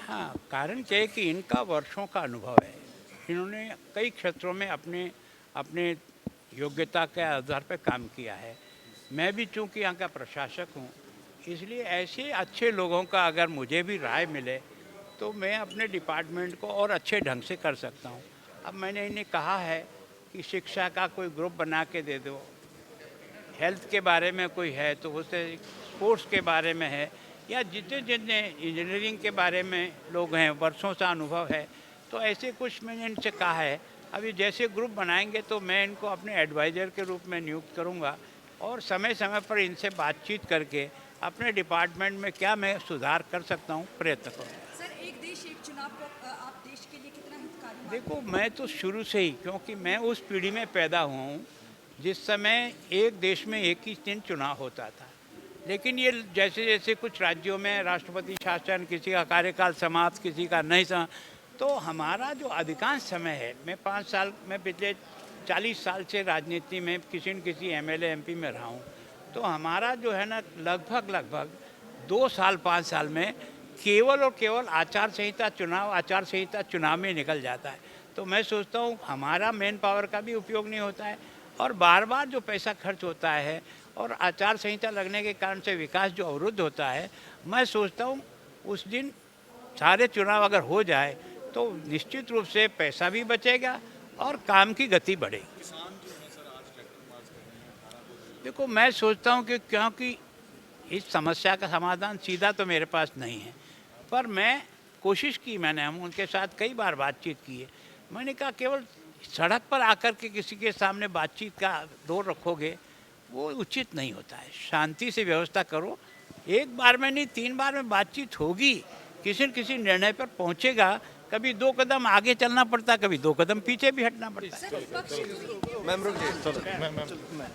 हाँ, कारण क्या है कि इनका वर्षों का अनुभव है। इन्होंने कई क्षेत्रों में अपने अपने योग्यता के आधार पर काम किया है। मैं भी चूँकि यहाँ का प्रशासक हूँ, इसलिए ऐसे अच्छे लोगों का अगर मुझे भी राय मिले, तो मैं अपने डिपार्टमेंट को और अच्छे ढंग से कर सकता हूँ। अब मैंने इन्हें कहा है कि शिक्षा का कोई ग्रुप बना के दे दो, हेल्थ के बारे में कोई है तो उसे, स्पोर्ट्स के बारे में है, या जितने जितने इंजीनियरिंग के बारे में लोग हैं, वर्षों से अनुभव है, तो ऐसे कुछ मैंने इनसे कहा है। अभी जैसे ग्रुप बनाएंगे तो मैं इनको अपने एडवाइज़र के रूप में नियुक्त करूंगा और समय समय पर इनसे बातचीत करके अपने डिपार्टमेंट में क्या मैं सुधार कर सकता हूँ प्रयत्न करूँगा। सर, एक देश एक चुनाव को आप देश के लिए कितना हितकारी मानते देखो, हैं? मैं तो शुरू से ही, क्योंकि मैं उस पीढ़ी में पैदा हुआ हूँ जिस समय एक देश में एक ही दिन चुनाव होता था। लेकिन ये जैसे जैसे कुछ राज्यों में राष्ट्रपति शासन, किसी का कार्यकाल समाप्त, किसी का नहीं समाप्त, तो हमारा जो अधिकांश समय है, मैं 5 साल में पिछले 40 साल से राजनीति में किसी न किसी एमएलए एमपी में रहा हूँ, तो हमारा जो है ना, लगभग लगभग 2 साल 5 साल में केवल और केवल आचार संहिता चुनाव में निकल जाता है। तो मैं सोचता हूँ हमारा मैन पावर का भी उपयोग नहीं होता है, और बार बार जो पैसा खर्च होता है और आचार संहिता लगने के कारण से विकास जो अवरुद्ध होता है, मैं सोचता हूँ उस दिन सारे चुनाव अगर हो जाए तो निश्चित रूप से पैसा भी बचेगा और काम की गति बढ़ेगी। देखो, मैं सोचता हूँ कि क्योंकि इस समस्या का समाधान सीधा तो मेरे पास नहीं है, पर मैं कोशिश की, मैंने हम उनके साथ कई बार बातचीत की है। मैंने कहा केवल सड़क पर आकर के किसी के सामने बातचीत का दौर रखोगे, वो उचित नहीं होता है। शांति से व्यवस्था करो, एक बार में नहीं 3 बार में बातचीत होगी, किसी न किसी निर्णय पर पहुंचेगा। कभी 2 कदम आगे चलना पड़ता, कभी 2 कदम पीछे भी हटना पड़ता है। सर, विपक्ष की मैम रुक जाइए, चलो मैम।